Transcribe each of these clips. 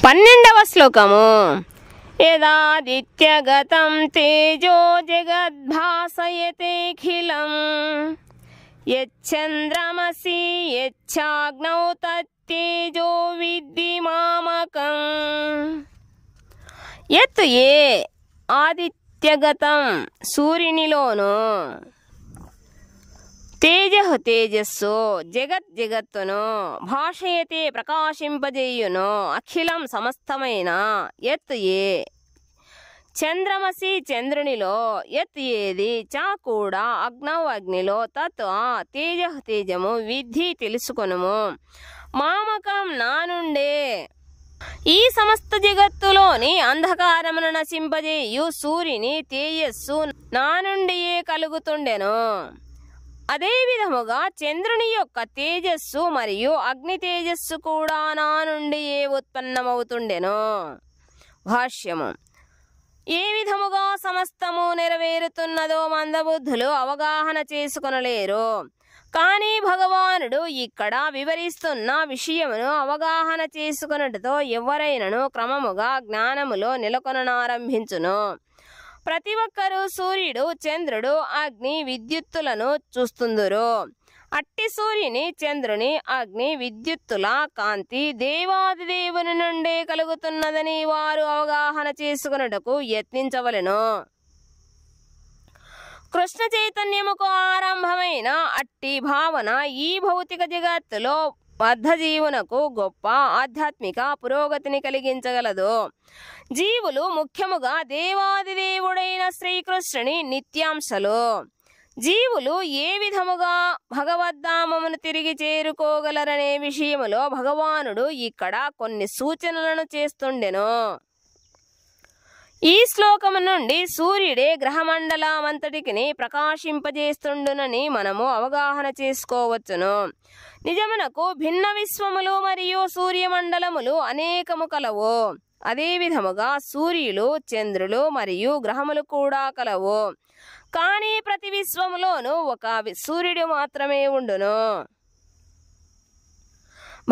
12వ శ్లోకము. యదాదిత్యగతం తేజో జగద్భాసయతేఖిలం యచ్చంద్రమసి యచ్చాగ్నౌ తత్తేజో విద్ధి మామకం. యత్ ఏ ఆదిత్యగతం సూర్యునిలోను, తేజస్సు జగత్తును, భాషయతే ప్రకాశింపజేయును, అఖిలం సమస్తమైన, యత్ ఏ చంద్రమసి చంద్రునిలో, యత్ ఏది చా కూడా, అగ్నౌ అగ్నిలో, తత్ ఆ తేజము, విద్ధి తెలుసుకొనుము, మామకం నా నుండే. ఈ సమస్త జగత్తులోని అంధకారమును నశింపజేయు సూర్యుని తేజస్సు నా నుండియే కలుగుతుండెను. అదే విధముగా చంద్రుని యొక్క తేజస్సు మరియు అగ్ని తేజస్సు కూడా నా నుండి ఉత్పన్నమవుతుండెను. భాష్యము. ఏ విధముగా సమస్తము నెరవేరుతున్నదో మందబుద్ధులు అవగాహన చేసుకొనలేరు. కానీ భగవానుడు ఇక్కడ వివరిస్తున్న విషయమును అవగాహన చేసుకొనుటతో ఎవరైనను క్రమముగా జ్ఞానములో నెలకొననారంభించును. ప్రతి ఒక్కరూ సూర్యుడు, చంద్రుడు, అగ్ని, విద్యుత్తులను చూస్తుందురు. అట్టి సూర్యుని, చంద్రుని, అగ్ని, విద్యుత్తుల కాంతి దేవాదిదేవుని నుండే కలుగుతున్నదని వారు అవగాహన చేసుకొనుటకు యత్నించవలెను. కృష్ణ చైతన్యముకు ఆరంభమైన అట్టి భావన ఈ భౌతిక జగత్తులో బద్ధజీవునకు గొప్ప ఆధ్యాత్మిక పురోగతిని కలిగించగలదు. జీవులు ముఖ్యముగా దేవాదిదేవుడైన శ్రీకృష్ణుని నిత్యాంశలు. జీవులు ఏ విధముగా భగవద్ధామమును తిరిగి చేరుకోగలరనే విషయములో భగవానుడు ఇక్కడ కొన్ని సూచనలను చేస్తుండెను. ఈ శ్లోకము నుండి సూర్యుడే గ్రహమండలమంతటికి ప్రకాశింపజేస్తుండునని మనము అవగాహన చేసుకోవచ్చును. నిజమునకు భిన్న విశ్వములు మరియు సూర్యమండలములు అనేకము కలవు. అదే విధముగా సూర్యులు, చంద్రులు మరియు గ్రహములు కూడా కలవు. కానీ ప్రతి విశ్వములోనూ ఒక సూర్యుడు మాత్రమే ఉండును.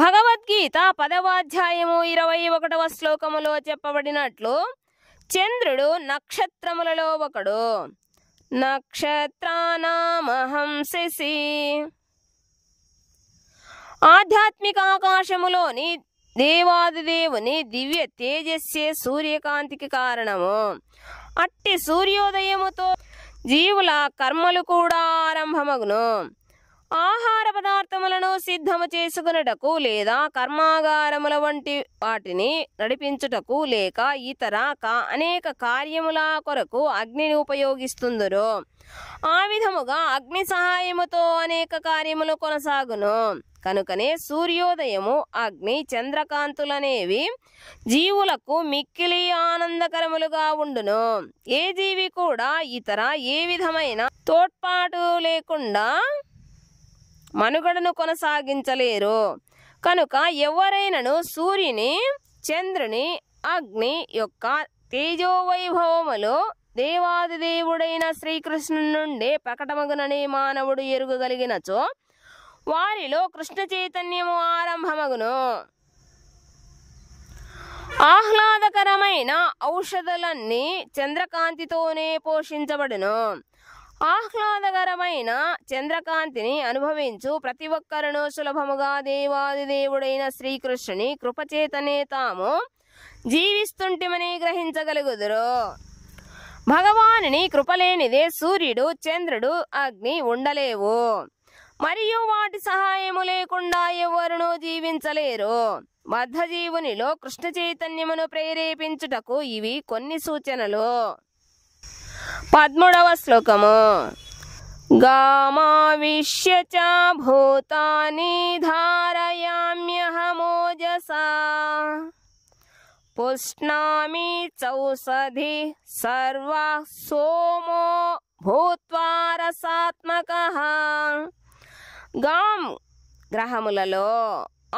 భగవద్గీత 10వ అధ్యాయము 21వ శ్లోకములో చెప్పబడినట్లు చంద్రుడు నక్షత్రములలో ఒకడు. నక్షత్రానామహం శశి. ఆధ్యాత్మిక ఆకాశములోని దేవాదిదేవుని దివ్య తేజస్సే సూర్యకాంతికి కారణము. అట్టి సూర్యోదయముతో జీవుల కర్మలు కూడా ఆరంభమగును. ఆహార పదార్థములను సిద్ధము చేసుకున్నటకు లేదా కర్మాగారముల వంటి వాటిని నడిపించుటకు లేక ఇతర అనేక కార్యముల కొరకు అగ్నిని ఉపయోగిస్తుందరు. ఆ విధముగా అగ్ని సహాయముతో అనేక కార్యములు కొనసాగును. కనుకనే సూర్యోదయము, అగ్ని, చంద్రకాంతులనేవి జీవులకు మిక్కిలి ఆనందకరములుగా ఉండును. ఏ జీవి కూడా ఇతర ఏ విధమైన తోడ్పాటు లేకుండా మనుగడను కొనసాగించలేరు. కనుక ఎవరైనను సూర్యుని, చంద్రుని, అగ్ని యొక్క తేజోవైభవములు దేవాదిదేవుడైన శ్రీకృష్ణుని నుండి ప్రకటమగునని మానవుడు ఎరుగగలిగినచో వారిలో కృష్ణ చైతన్యము ఆరంభమగును. ఆహ్లాదకరమైన ఔషధులన్నీ చంద్రకాంతితోనే పోషించబడును. ఆహ్లాదకరమైన చంద్రకాంతిని అనుభవించు ప్రతి ఒక్కరును సులభముగా దేవాదిదేవుడైన శ్రీకృష్ణుని కృపచేతనే తాము జీవిస్తుంటిమని గ్రహించగలుగుదురు. భగవానుని కృపలేనిదే సూర్యుడు, చంద్రుడు, అగ్ని ఉండలేవు. మరియు వాటి సహాయము లేకుండా ఎవరునూ జీవించలేరు. బద్ధజీవునిలో కృష్ణ చైతన్యమును ప్రేరేపించుటకు ఇవి కొన్ని సూచనలు. 13వ శ్లోకము. గామావిశ్య చ భూతాని ధారయామ్యహమోజసా పుష్ణామి చౌషధి సర్వ సోమో భూత్వా రసాత్మకః. గాం గ్రహములలో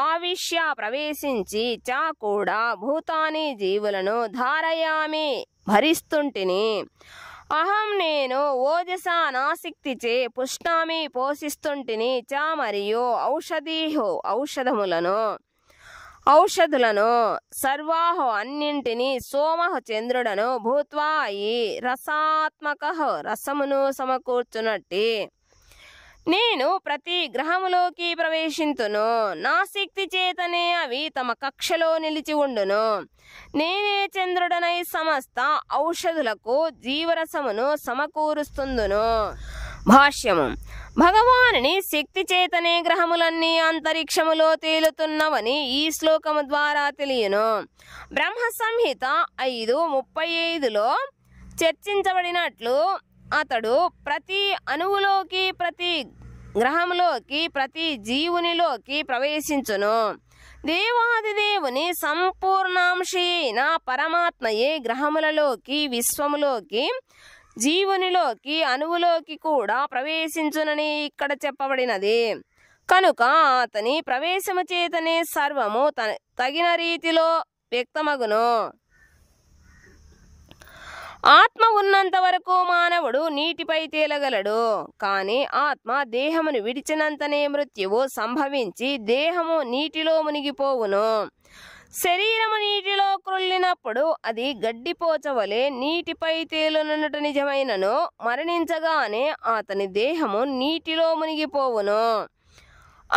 ఆవిష్య ప్రవేశించి చా కూడా భూతాని జీవులను ధారయామి భరిస్తుంటిని. అహం నేను ఓజస నాశక్తిచే పుష్ణామి పోషిస్తుంటిని చ మరియు ఔషధములను. ఔషధులను సర్వాహు అన్నింటినీ సోమహు చంద్రుడను భూత్వా అయి రసాత్మక రసమును సమకూర్చునట్టి నేను ప్రతి గ్రహములోకి ప్రవేశింతును. నా శక్తి చేతనే అవి తమ కక్షలో నిలిచి ఉండును. నేనే చంద్రుడనై సమస్త ఔషధులకు జీవరసమును సమకూరుస్తుందును. భాష్యము. భగవానుని శక్తి చేతనే గ్రహములన్నీ అంతరిక్షములో తేలుతున్నవని ఈ శ్లోకము ద్వారా తెలియను. బ్రహ్మ సంహిత 5:35లో చర్చించబడినట్లు అతడు ప్రతి అణువులోకి, ప్రతి గ్రహంలోకి, ప్రతి జీవునిలోకి ప్రవేశించును. దేవాదిదేవుని సంపూర్ణాంశి అయిన పరమాత్మయే గ్రహములలోకి, విశ్వములోకి, జీవునిలోకి, అణువులోకి కూడా ప్రవేశించునని ఇక్కడ చెప్పబడినది. కనుక అతని ప్రవేశము చేతనే సర్వము తగిన రీతిలో వ్యక్తమగును. ఆత్మ ఉన్నంత వరకు మానవుడు నీటిపై తేలగలడు. కానీ ఆత్మ దేహమును విడిచినంతనే మృత్యువు సంభవించి దేహము నీటిలో మునిగిపోవును. శరీరము నీటిలో క్రొల్లినప్పుడు అది గడ్డిపోచవలే నీటిపై తేలునట నిజమైనను మరణించగానే అతని దేహము నీటిలో మునిగిపోవును.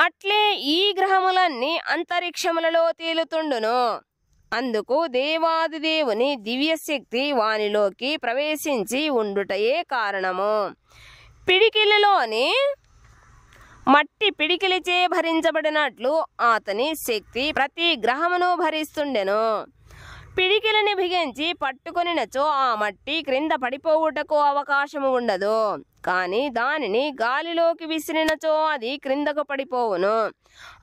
అట్లే ఈ గ్రహములన్నీ అంతరిక్షములలో తేలుతుండును. అందుకు దేవాదిదేవుని దివ్యశక్తి వానిలోకి ప్రవేశించి ఉండుటయే కారణము. పిడికిలిలోని మట్టి పిడికిలిచే భరించబడినట్లు అతని శక్తి ప్రతి గ్రహమును భరిస్తుండెను. పిడికిలిని బిగించి పట్టుకొనినచో ఆ మట్టి క్రింద పడిపోవుటకు అవకాశము ఉండదు. కానీ దానిని గాలిలోకి విసిరినచో అది క్రిందకు పడిపోవును.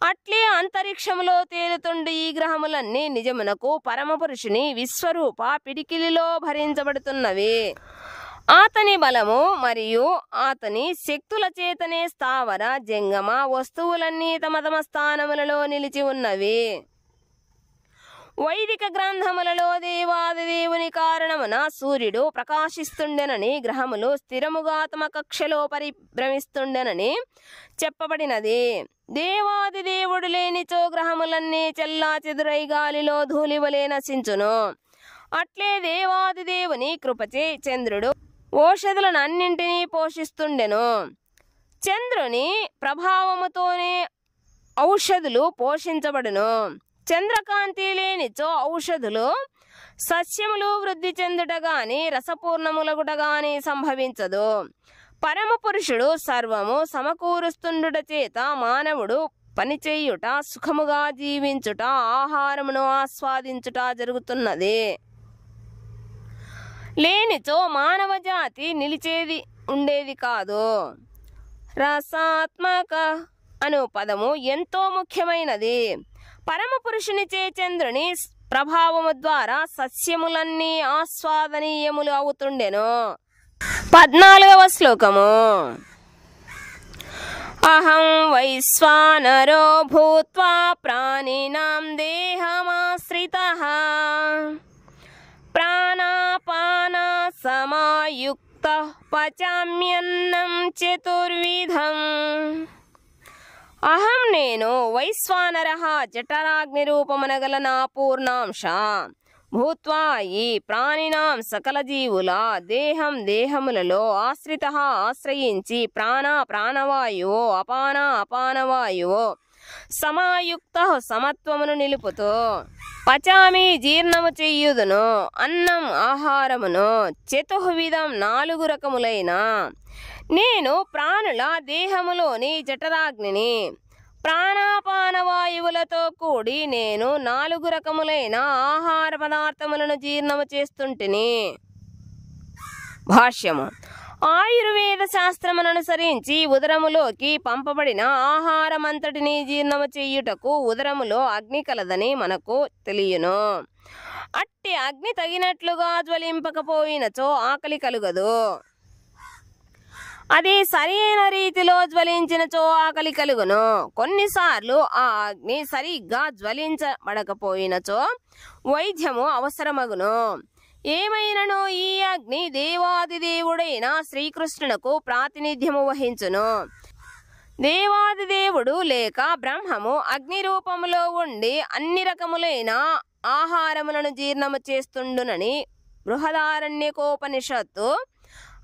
అట్లే అంతరిక్షములో తేలుతుండే ఈ గ్రహములన్నీ నిజమునకు పరమపురుషుని విశ్వరూప పిడికిలిలో భరించబడుతున్నవి. అతని బలము మరియు అతని శక్తుల చేతనే స్థావర జంగమ వస్తువులన్నీ తమ తమ స్థానములలో నిలిచి ఉన్నవి. వైదిక గ్రంథములలో దేవాదిదేవుని కారణమున సూర్యుడు ప్రకాశిస్తుండెనని, గ్రహములు స్థిరముగా తమ కక్షలో పరిభ్రమిస్తుండెనని చెప్పబడినది. దేవాదిదేవుడు లేనిచో గ్రహములన్నీ చెల్లా చెదురై గాలిలో ధూళివలే నశించును. అట్లే దేవాదిదేవుని కృపచే చంద్రుడు ఓషధులను అన్నింటినీ పోషిస్తుండెను. చంద్రుని ప్రభావముతోనే ఔషధులు పోషించబడును. చంద్రకాంతి లేనిచో ఔషధులు సస్యములు వృద్ధి చెందుట గాని రసపూర్ణములగుట గాని సంభవించదు. పరమ పురుషుడు సర్వము సమకూరుస్తుండుట చేత మానవుడు పనిచేయుట, సుఖముగా జీవించుట, ఆహారమును ఆస్వాదించుట జరుగుతున్నది. లేనిచో మానవ జాతి నిలిచేది ఉండేది కాదు. రసాత్మక అను పదము ఎంతో ముఖ్యమైనది. పరమపురుషునిచే చంద్రుని ప్రభావము ద్వారా సస్యములన్నీ ఆస్వాదనీయములు అవుతుండెను. 14వ శ్లోకము. అహం వైశ్వానరో భూత్వా ప్రాణినాం దేహమాశ్రితః ప్రాణాపాన సమాయుక్తః పచామ్యన్నం చతుర్విధం. అహం నేను వైశ్వానరః జఠరాగ్ని రూపమనగల నా పూర్ణాంశ భూత్వా ఈ ప్రాణినాం సకల జీవుల దేహములలో ఆశ్రితః ఆశ్రయించి ప్రాణవాయువో అపానవాయువో సమాయుక్తః సమత్వమును నిలుపుతూ పచామి జీర్ణము చెయ్యుదును అన్నం ఆహారమును చతుర్విధం 4 రకములైన నేను ప్రాణుల దేహములోని జఠరాగ్నిని ప్రాణాపానవాయువులతో కూడి నేను 4 రకములైన ఆహార పదార్థములను జీర్ణము చేస్తుంటిని. భాష్యము. ఆయుర్వేద శాస్త్రముననుసరించి ఉదరములోకి పంపబడిన ఆహారమంతటిని జీర్ణము చేయుటకు ఉదరములో అగ్ని కలదని మనకు తెలియను. అట్టి అగ్ని తగినట్లుగా జ్వలింపకపోయినచో ఆకలి కలుగదు. అది సరైన రీతిలో జ్వలించినచో ఆకలి కలుగును. కొన్నిసార్లు ఆ అగ్ని సరిగ్గా జ్వలించబడకపోయినచో వైద్యము అవసరమగును. ఏమైనను ఈ అగ్ని దేవాదిదేవుడైన శ్రీకృష్ణునకు ప్రాతినిధ్యము వహించును. దేవాదిదేవుడు లేక బ్రహ్మము అగ్ని రూపములో ఉండి అన్ని రకములైన ఆహారములను జీర్ణము చేస్తుండునని బృహదారణ్యకోపనిషత్తు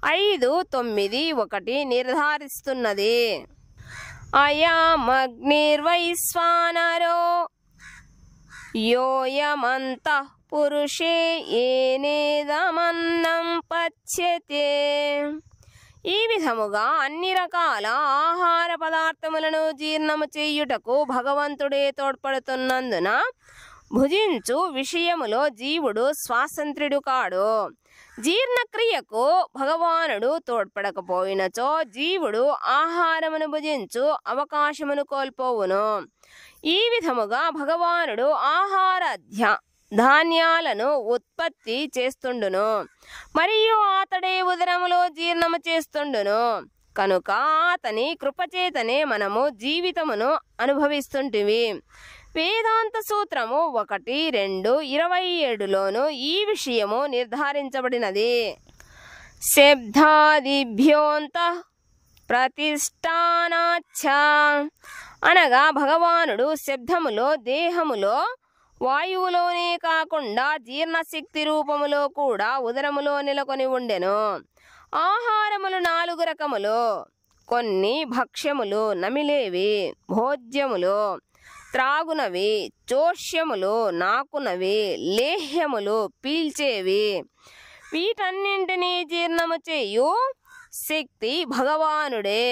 5:9-1 నిర్ధారిస్తున్నది. అయమగ్నిర్వైశ్వానరో యోయమంతః పురుషే ఏనేదమన్నం పచ్యతే. ఈ విధముగా అన్ని రకాల ఆహార పదార్థములను జీర్ణము చేయుటకు భగవంతుడే తోడ్పడుతున్నందున భుజించు విషయములో జీవుడు స్వాతంత్ర్యుడు కాడు. జీర్ణక్రియకు భగవానుడు తోడ్పడకపోయినచో జీవుడు ఆహారమును భుజించు అవకాశమును కోల్పోవును. ఈ విధముగా భగవానుడు ఆహార ధాన్యాలను ఉత్పత్తి చేస్తుండును మరియు అతడే ఉదరములో జీర్ణము చేస్తుండును. కనుక అతని కృపచేతనే మనము జీవితమును అనుభవిస్తుంటివి. వేదాంత సూత్రము 1:2-27లోను ఈ విషయము నిర్ధారించబడినది. శబ్దాదిభ్యోంతః ప్రతిష్టానాచ్చ అనగా భగవానుడు శబ్దములో దేహములో వాయువులోనే కాకుండా జీర్ణశక్తి రూపములో కూడా ఉదరములో నెలకొని ఉండెను. ఆహారములు 4 రకములు. కొన్ని భక్ష్యములు నమిలేవి, భోజ్యములు త్రాగునవి, చోష్యములు నాకునవి, లేహ్యములు పీల్చేవి. వీటన్నింటినీ జీర్ణము చేయు శక్తి భగవానుడే.